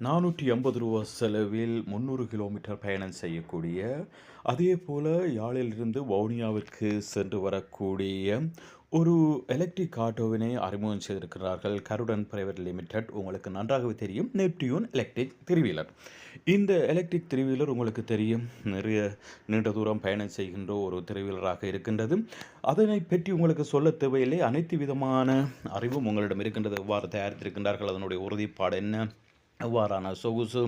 ரூ. 480 செலவில் 300 கிலோமீட்டர் பயணம் செய்யக்கூடிய, அதேபோல யாழிலிருந்து வவுனியாவிற்கு சென்று வரக்கூடிய ஒரு எலக்ட்ரிக் ஆட்டோவினை அறிமுகம் செய்திருக்கிறார்கள். கருடன் பிரைவேட் லிமிடெட். உங்களுக்கு நன்றாகவே தெரியும், நெப்டியூன் எலக்ட்ரிக் த்ரீ வீலர். இந்த எலக்ட்ரிக் த்ரீ வீலர் உங்களுக்கு தெரியும், நிறைய நீண்ட தூரம் பயணம் செய்கின்ற ஒரு த்ரீ வீலராக இருக்கின்றது. அதனை பற்றி உங்களுக்கு சொல்ல தேவையில்லை. அனைத்து விதமான அறிவும் உங்களிடம் இருக்கின்றது. எவ்வாறு தயாரித்திருக்கின்றார்கள், அதனுடைய உறுதிப்பாடு என்ன, எவ்வாறான சொகுசு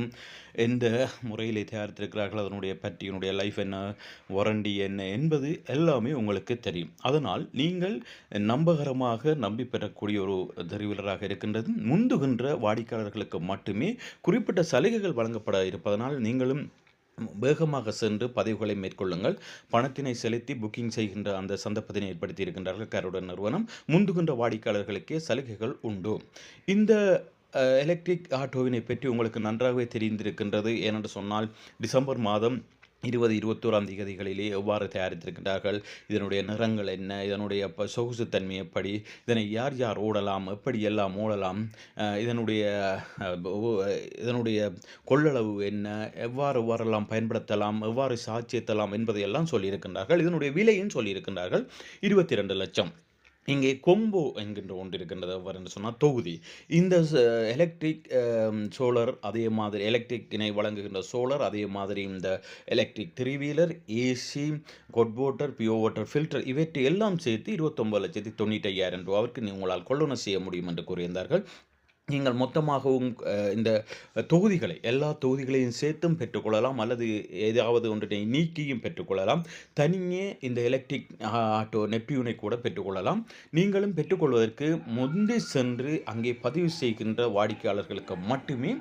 எந்த முறையிலே தயாரித்திருக்கிறார்கள், அதனுடைய பற்றியினுடைய லைஃப் என்ன, வாரண்டி என்ன என்பது எல்லாமே உங்களுக்கு தெரியும். அதனால் நீங்கள் நம்பகரமாக நம்பி பெறக்கூடிய ஒரு தெரிவிலராக இருக்கின்றது. முந்துகின்ற வாடிக்கையாளர்களுக்கு மட்டுமே குறிப்பிட்ட சலுகைகள் வழங்கப்பட இருப்பதனால் நீங்களும் வேகமாக சென்று பதிவுகளை மேற்கொள்ளுங்கள். பணத்தினை செலுத்தி புக்கிங் செய்கின்ற அந்த சந்தர்ப்பத்தினை ஏற்படுத்தி இருக்கின்றார்கள் கருடன் நிறுவனம். முந்துகின்ற வாடிக்கையாளர்களுக்கே சலுகைகள் உண்டு. இந்த எலக்ட்ரிக் ஆட்டோவினை பற்றி உங்களுக்கு நன்றாகவே தெரிந்திருக்கின்றது. ஏனென்று சொன்னால், டிசம்பர் மாதம் 20-21ஆம் தேதிகளிலே எவ்வாறு தயாரித்திருக்கின்றார்கள், இதனுடைய நிறங்கள் என்ன, இதனுடைய சொகுசுத்தன்மை எப்படி, இதனை யார் யார் ஓடலாம், எப்படி எல்லாம் ஓடலாம், இதனுடைய இதனுடைய கொள்ளளவு என்ன, எவ்வாறெல்லாம் பயன்படுத்தலாம், எவ்வாறு சாட்சியத்தலாம் என்பதையெல்லாம் சொல்லியிருக்கின்றார்கள். இதனுடைய விலையும் சொல்லியிருக்கின்றார்கள், 22 லட்சம். இங்கே கொம்போ என்கின்ற ஒன்று இருக்கின்றது. எவ்வாறு என்று சொன்னால், தொகுதி. இந்த எலக்ட்ரிக் சோலார், அதே மாதிரி எலக்ட்ரிக்கினை வழங்குகின்ற சோலார், அதே மாதிரி இந்த electric three wheeler, AC, hot water, pure water filter, இவற்றை எல்லாம் சேர்த்து 29,95,000 ரூபாவிற்கு உங்களால் கொள்ளுணை செய்ய முடியும் என்று கூறியிருந்தார்கள். நீங்கள் மொத்தமாகவும் இந்த தொகுதிகளை, எல்லா தொகுதிகளையும் சேர்த்தும் பெற்றுக்கொள்ளலாம், அல்லது ஏதாவது ஒன்றினை நீக்கியும் பெற்றுக்கொள்ளலாம். தனியே இந்த எலக்ட்ரிக் ஆட்டோ நெப்டியூனை கூட பெற்றுக்கொள்ளலாம். நீங்களும் பெற்றுக்கொள்வதற்கு முந்தி சென்று அங்கே பதிவு செய்கின்ற வாடிக்கையாளர்களுக்கு மட்டுமே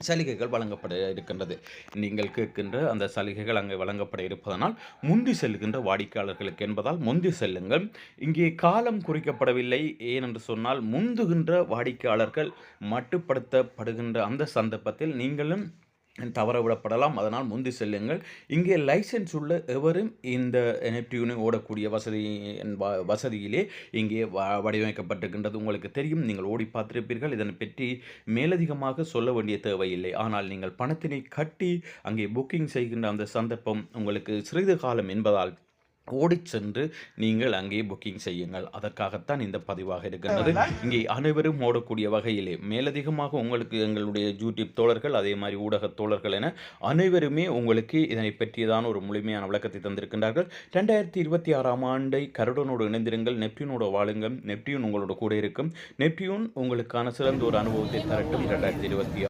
சலுகைகள் வழங்கப்பட இருக்கின்றது. நீங்கள் கேட்கின்ற அந்த சலுகைகள் அங்கே வழங்கப்பட இருப்பதனால் முந்தி செல்கின்ற வாடிக்கையாளர்களுக்கு என்பதால் முந்தி செல்லுங்கள். இங்கே காலம் குறிக்கப்படவில்லை. ஏனென்று சொன்னால், முந்துகின்ற வாடிக்கையாளர்கள் மட்டுப்படுத்தப்படுகின்ற அந்த சந்தர்ப்பத்தில் நீங்களும் தவறவிடப்படலாம். அதனால் முந்தி செல்லுங்கள். இங்கே லைசன்ஸ் உள்ள எவரும் இந்த நெப்டியூனை ஓடக்கூடிய வசதியிலே இங்கே வடிவமைக்கப்பட்டிருக்கின்றது. உங்களுக்கு தெரியும், நீங்கள் ஓடி பார்த்திருப்பீர்கள். இதனை பற்றி மேலதிகமாக சொல்ல வேண்டிய தேவையில்லை. ஆனால் நீங்கள் பணத்தினை கட்டி அங்கே புக்கிங் செய்கின்ற அந்த சந்தர்ப்பம் உங்களுக்கு சிறிது காலம் என்பதால் ஓடிச் சென்று நீங்கள் அங்கே புக்கிங் செய்யுங்கள். அதற்காகத்தான் இந்த பதிவாக இருக்கின்றது. இங்கே அனைவரும் ஓடக்கூடிய வகையிலே மேலதிகமாக உங்களுக்கு எங்களுடைய யூடியூப் தோழர்கள், அதே மாதிரி ஊடக தோழர்கள் என அனைவருமே உங்களுக்கு இதனை பற்றியதான ஒரு முழுமையான விளக்கத்தை தந்திருக்கின்றார்கள். 2026ஆம் ஆண்டை கருடனோடு இணைந்திருங்கள். நெப்டியூனோடு வாழுங்கள். நெப்டியூன் உங்களோட கூட இருக்கும். நெப்டியூன் உங்களுக்கான சிறந்த ஒரு அனுபவத்தை தரட்டும். 2026